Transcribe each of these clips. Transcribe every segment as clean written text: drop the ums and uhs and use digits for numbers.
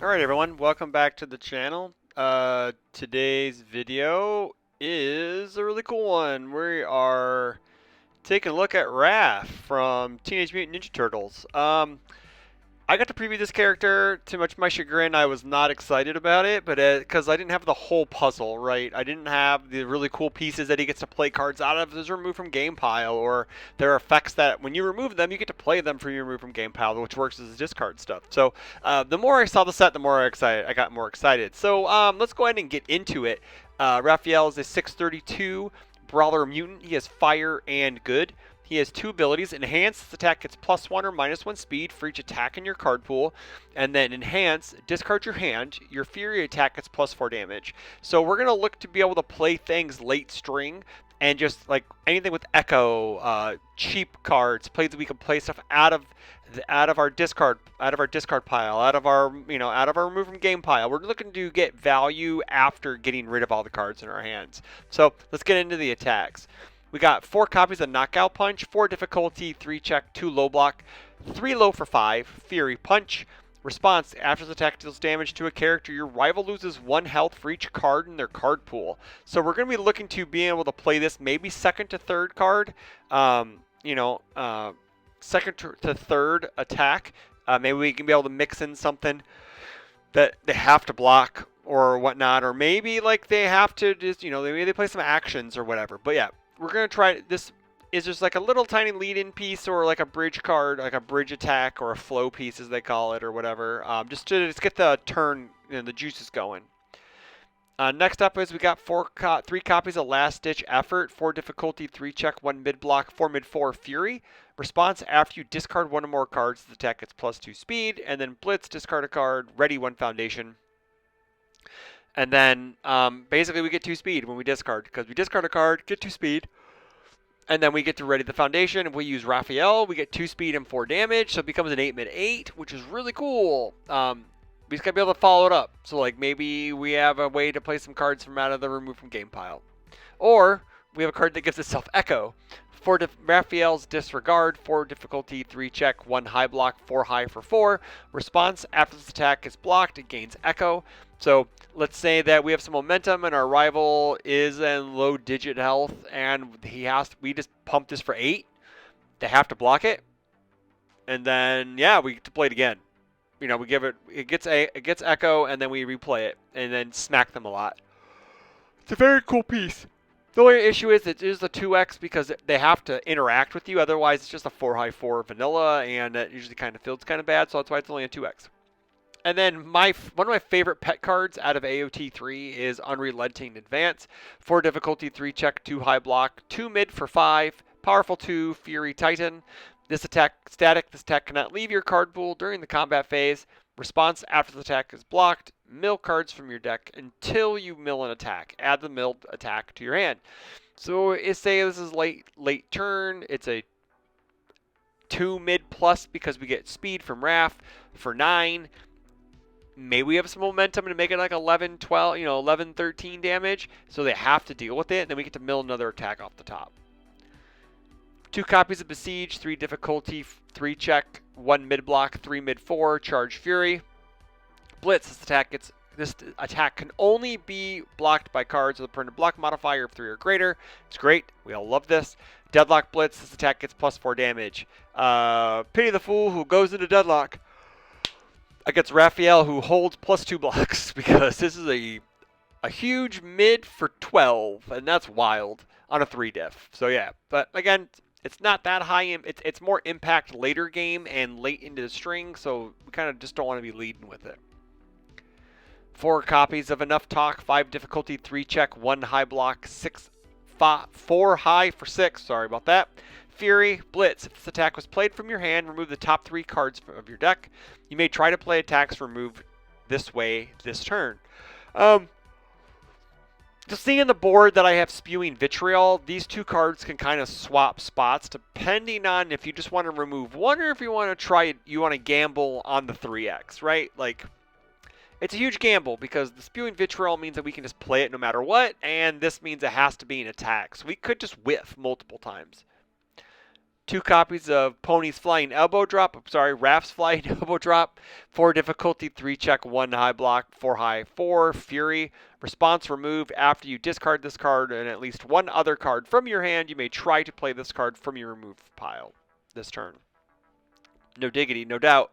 Alright everyone, welcome back to the channel. Today's video is a really cool one. We are taking a look at Raph from Teenage Mutant Ninja Turtles. I got to preview this character. To much my chagrin, I was not excited about it, but because I didn't have the whole puzzle, right? I didn't have the really cool pieces that he gets to play cards out of. Those are removed from game pile, or there are effects that when you remove them, you get to play them from your remove from game pile, which works as discard stuff. So the more I saw the set, the more I got more excited. So let's go ahead and get into it. Raphael is a 632 brawler mutant. He has fire and good. He has two abilities. Enhance, this attack gets +1 or -1 speed for each attack in your card pool. And then Enhance, discard your hand. Your Fury attack gets +4 damage. So we're going to look to be able to play things late string and just like anything with Echo, cheap cards, plays that we can play stuff out of our discard pile, out of our remove from game pile. We're looking to get value after getting rid of all the cards in our hands. So let's get into the attacks. We got 4 copies of Knockout Punch, 4 difficulty, 3 check, 2 low block, 3 low for 5, Fury Punch. Response, after the attack deals damage to a character, your rival loses 1 health for each card in their card pool. So we're going to be looking to be able to play this maybe second to third card, second to third attack. Maybe we can be able to mix in something that they have to block or whatnot, or maybe like they have to just, maybe they play some actions or whatever. But yeah, we're going to try this. Is just like a little tiny lead-in piece or like a bridge card, like a bridge attack or a flow piece as they call it or whatever, just to get the turn, the juices going. Next up is we got 3 copies of Last Ditch Effort, 4 difficulty, 3 check, 1 mid block, 4 mid 4 Fury. Response, after you discard 1 or more cards, the attack gets +2 speed, and then Blitz, discard a card, ready 1 foundation. And then basically we get 2 speed when we discard, because we discard a card, get 2 speed. And then we get to ready the foundation. If we use Raphael, we get 2 speed and 4 damage. So it becomes an 8 mid 8, which is really cool. We just got to be able to follow it up. So like maybe we have a way to play some cards from out of the remove from game pile. Or we have a card that gives itself Echo. Raphael's Disregard, 4 difficulty, 3 check, 1 high block, 4 high for 4. Response, after this attack is blocked, it gains Echo. So let's say that we have some momentum and our rival is in low digit health and we just pump this for 8. They have to block it. And then, yeah, we get to play it again. We give it gets Echo, and then we replay it and then smack them a lot. It's a very cool piece. The only issue is it is a 2x because they have to interact with you. Otherwise, it's just a 4 high 4 vanilla, and it usually kind of feels kind of bad. So that's why it's only a 2x. And then one of my favorite pet cards out of AOT 3 is Unrelenting Advance. 4 difficulty, 3 check, 2 high block, 2 mid for 5, powerful 2, Fury Titan. This attack static. This attack cannot leave your card pool during the combat phase. Response, after the attack is blocked, mill cards from your deck until you mill an attack. Add the milled attack to your hand. So say this is late turn. It's a 2 mid plus because we get speed from Raph for 9. Maybe we have some momentum to make it like 11, 12, 11, 13 damage. So they have to deal with it. And then we get to mill another attack off the top. 2 copies of Besiege, 3 difficulty, 3 check, 1 mid block, 3 mid 4, charge Fury. Blitz, this attack can only be blocked by cards with a permanent block modifier of 3 or greater. It's great. We all love this. Deadlock Blitz, this attack gets +4 damage. Pity the fool who goes into Deadlock against Raphael, who holds +2 blocks, because this is a huge mid for 12, and that's wild on a 3 diff. So yeah, but again, it's not that high. It's more impact later game and late into the string, so we kind of just don't want to be leading with it. 4 copies of Enough Talk, 5 difficulty, 3 check, 1 high block, 4 high for 6. Sorry about that. Fury, Blitz. If this attack was played from your hand, remove the top 3 cards of your deck. You may try to play attacks removed this way this turn. Just seeing the board that I have Spewing Vitriol, these 2 cards can kind of swap spots depending on if you just want to remove one or if you want to gamble on the 3x, right? Like, it's a huge gamble because the Spewing Vitriol means that we can just play it no matter what, and this means it has to be an attack. So we could just whiff multiple times. 2 copies of Pony's Flying Elbow Drop. Sorry, Raph's Flying Elbow Drop. 4 difficulty, 3 check, 1 high block, 4 high, 4 Fury. Response remove after you discard this card and at least 1 other card from your hand. You may try to play this card from your remove pile this turn. No diggity, no doubt.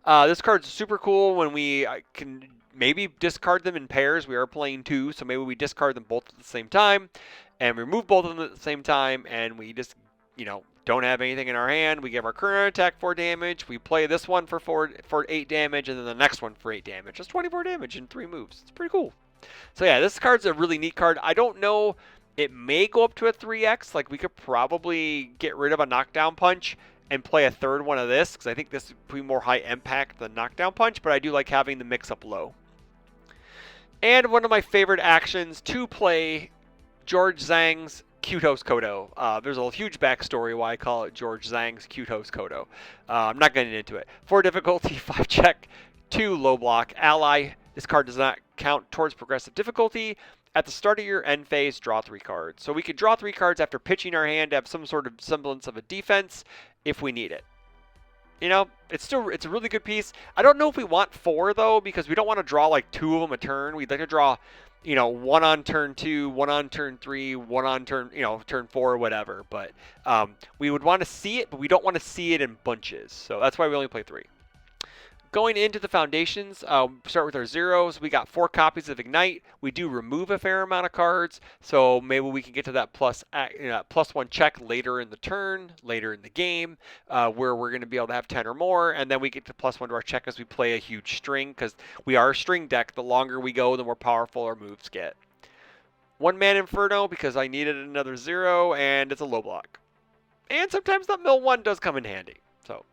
This card's super cool when we can maybe discard them in pairs. We are playing 2, so maybe we discard them both at the same time and remove both of them at the same time, and we just, don't have anything in our hand. We give our current attack 4 damage. We play this one for 8 damage, and then the next one for 8 damage. That's 24 damage in 3 moves. It's pretty cool. So yeah, this card's a really neat card. I don't know. It may go up to a 3x. Like, we could probably get rid of a knockdown punch and play a third one of this, because I think this would be more high impact than knockdown punch, but I do like having the mix up low. And one of my favorite actions to play George Zhang's Cute Host Kodo. There's a huge backstory why I call it George Zhang's Cute Host Kodo. I'm not getting into it. 4 difficulty, 5 check, 2 low block. Ally. This card does not count towards progressive difficulty. At the start of your end phase, draw 3 cards. So we could draw 3 cards after pitching our hand to have some sort of semblance of a defense if we need it. It's a really good piece. I don't know if we want 4 though, because we don't want to draw like 2 of them a turn. We'd like to draw, 1 on turn 2, 1 on turn 3, 1 on turn, turn 4 or whatever. But we would want to see it, but we don't want to see it in bunches. So that's why we only play 3. Going into the foundations, start with our zeros. We got 4 copies of Ignite. We do remove a fair amount of cards, so maybe we can get to that +1 check later in the turn, later in the game, where we're going to be able to have 10 or more, and then we get to +1 to our check as we play a huge string, because we are a string deck. The longer we go, the more powerful our moves get. 1-man Inferno, because I needed another 0, and it's a low block. And sometimes that mill 1 does come in handy. So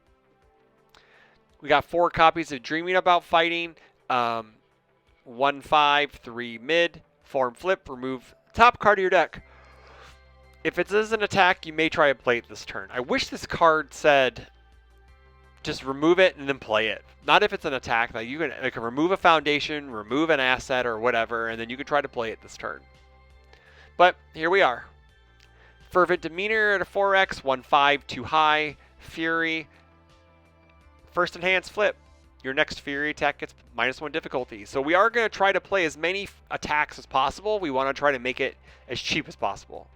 we got 4 copies of Dreaming About Fighting, 1/5, 3 mid, form flip, remove top card of your deck. If it is an attack, you may try to play it this turn. I wish this card said just remove it and then play it. Not if it's an attack. Like, you can remove a foundation, remove an asset or whatever, and then you can try to play it this turn. But here we are. Fervent Demeanor at a 4x, 1/5, 2 high, Fury. First enhance flip. Your next Fury attack gets -1 difficulty. So we are going to try to play as many attacks as possible. We want to try to make it as cheap as possible.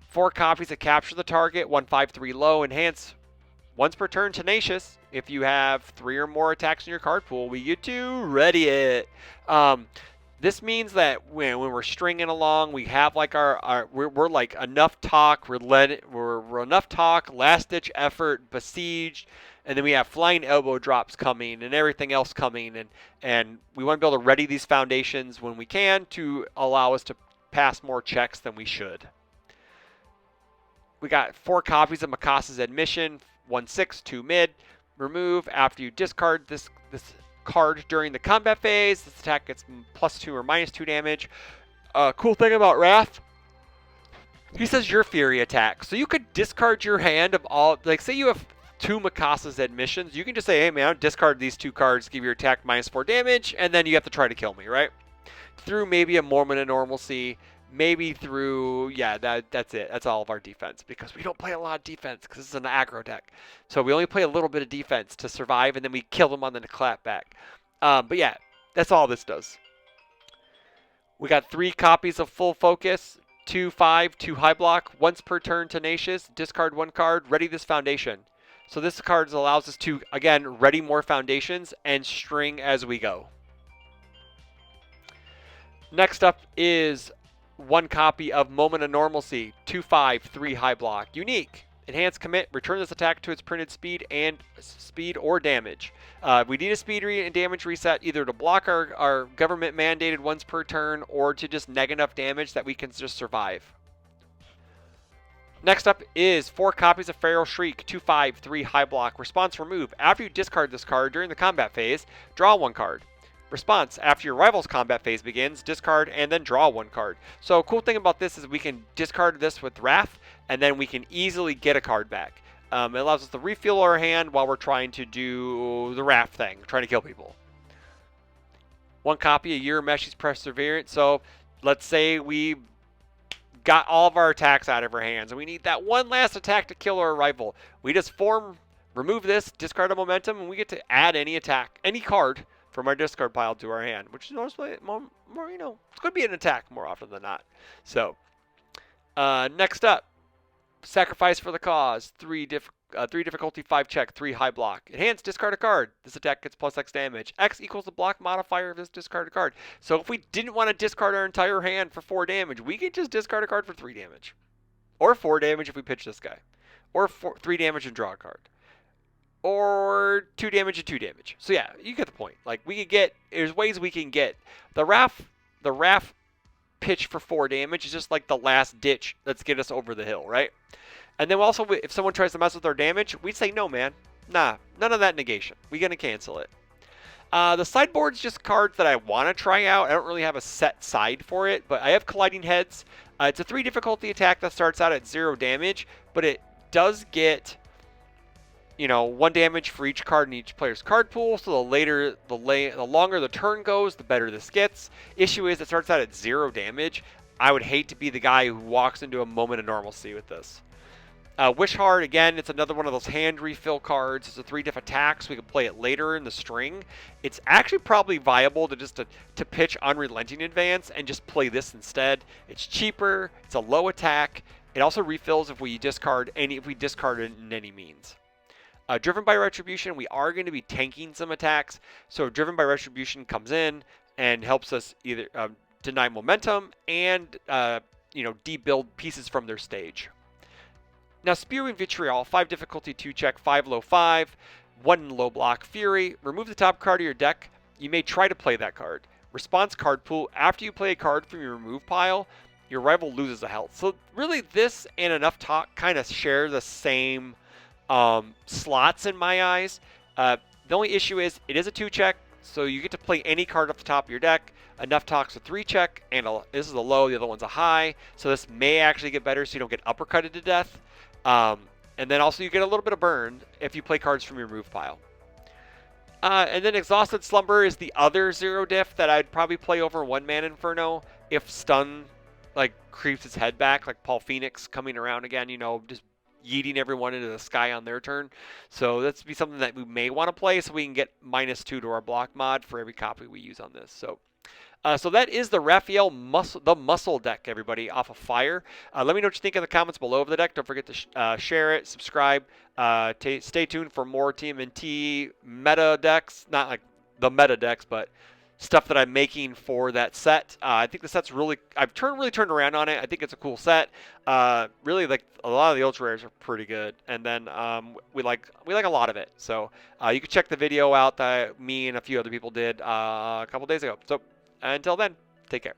4 copies that capture the target, 1/5, 3 low, enhance once per turn Tenacious. If you have 3 or more attacks in your card pool, we get to ready it. This means that when we're stringing along, we have like we're like enough talk, we're enough talk, last ditch effort, besieged, and then we have flying elbow drops coming and everything else coming, and we want to be able to ready these foundations when we can to allow us to pass more checks than we should. We got 4 copies of Mikasa's Admission, 1/6, 2 mid. Remove after you discard this card during the combat phase. This attack gets +2 or -2 damage. Cool thing about Raph, he says your Fury attack. So you could discard your hand of all, like say you have 2 Mikasa's Admissions, you can just say, hey man, discard these 2 cards, give your attack -4 damage, and then you have to try to kill me, right? Through maybe a Moment of Normalcy, maybe through, that's it. That's all of our defense, because we don't play a lot of defense because this is an aggro deck. So we only play a little bit of defense to survive, and then we kill them on the clap back. But yeah, that's all this does. We got 3 copies of Full Focus, 2/5, 2 high block, once per turn Tenacious, discard 1 card, ready this foundation. So this card allows us to, again, ready more foundations and string as we go. Next up is 1 copy of Moment of Normalcy, 2/5, 3 high block. Unique. Enhance commit. Return this attack to its printed speed or damage. We need a speed and damage reset either to block our government mandated once per turn or to just neg enough damage that we can just survive. Next up is 4 copies of Feral Shriek, 2/5, 3 high block. Response remove. After you discard this card during the combat phase, draw 1 card. Response, after your rival's combat phase begins, discard and then draw 1 card. So cool thing about this is we can discard this with Raph, and then we can easily get a card back. It allows us to refuel our hand while we're trying to do the Raph thing, trying to kill people. 1 copy of Urameshi's Perseverance. So let's say we got all of our attacks out of our hands, and we need that one last attack to kill our rival. We just remove this, discard a momentum, and we get to add any attack, any card from our discard pile to our hand, which is mostly more, it's going to be an attack more often than not. So, next up, sacrifice for the cause. 3 difficulty, 5 check, 3 high block. Enhance, discard a card. This attack gets plus X damage. X equals the block modifier of this discarded card. So if we didn't want to discard our entire hand for 4 damage, we could just discard a card for 3 damage. Or 4 damage if we pitch this guy. Or 3 damage and draw a card. Or 2 damage and 2 damage. So yeah, you get the point. Like, we could get, there's ways we can get. The Raph pitch for 4 damage is just like the last ditch. Let's get us over the hill, right? And then also, if someone tries to mess with our damage, we'd say, no, man. Nah, none of that negation. We're going to cancel it. The sideboard's just cards that I want to try out. I don't really have a set side for it, but I have Colliding Heads. It's a 3 difficulty attack that starts out at 0 damage, but it does get, 1 damage for each card in each player's card pool. So the longer the turn goes, the better this gets. Issue is it starts out at 0 damage. I would hate to be the guy who walks into a moment of normalcy with this. Wish Heart, again, it's another one of those hand refill cards. It's a 3 diff attack, so we can play it later in the string. It's actually probably viable to pitch Unrelenting Advance and just play this instead. It's cheaper, it's a low attack. It also refills if we discard it in any means. Driven by Retribution, we are going to be tanking some attacks. So Driven by Retribution comes in and helps us either deny momentum and debuild pieces from their stage. Now, Spewing Vitriol, 5 difficulty, 2 check, 5 low 5, 1 low block Fury. Remove the top card of your deck. You may try to play that card. Response card pool. After you play a card from your remove pile, your rival loses a health. So really, this and Enough Talk kind of share the same slots in my eyes. The only issue is it is a 2 check, so you get to play any card off the top of your deck. Enough Talk's a 3 check, and this is a low, the other one's a high. So this may actually get better so you don't get uppercutted to death. And then also you get a little bit of burn if you play cards from your remove pile. And then Exhausted Slumber is the other 0 diff that I'd probably play over 1-man Inferno if Stun creeps its head back, like Paul Phoenix coming around again, just yeeting everyone into the sky on their turn. So that's be something that we may want to play so we can get -2 to our block mod for every copy we use on this. So that is the Raphael Muscle deck, everybody, off of Fire. Let me know what you think in the comments below of the deck. Don't forget to share it, subscribe. Stay tuned for more TMNT meta decks. Not like the meta decks, but stuff that I'm making for that set. I think the set's I've really turned around on it. I think it's a cool set. Really, like a lot of the ultra rares are pretty good, and then we like a lot of it. So you can check the video out that me and a few other people did a couple days ago. So until then, take care.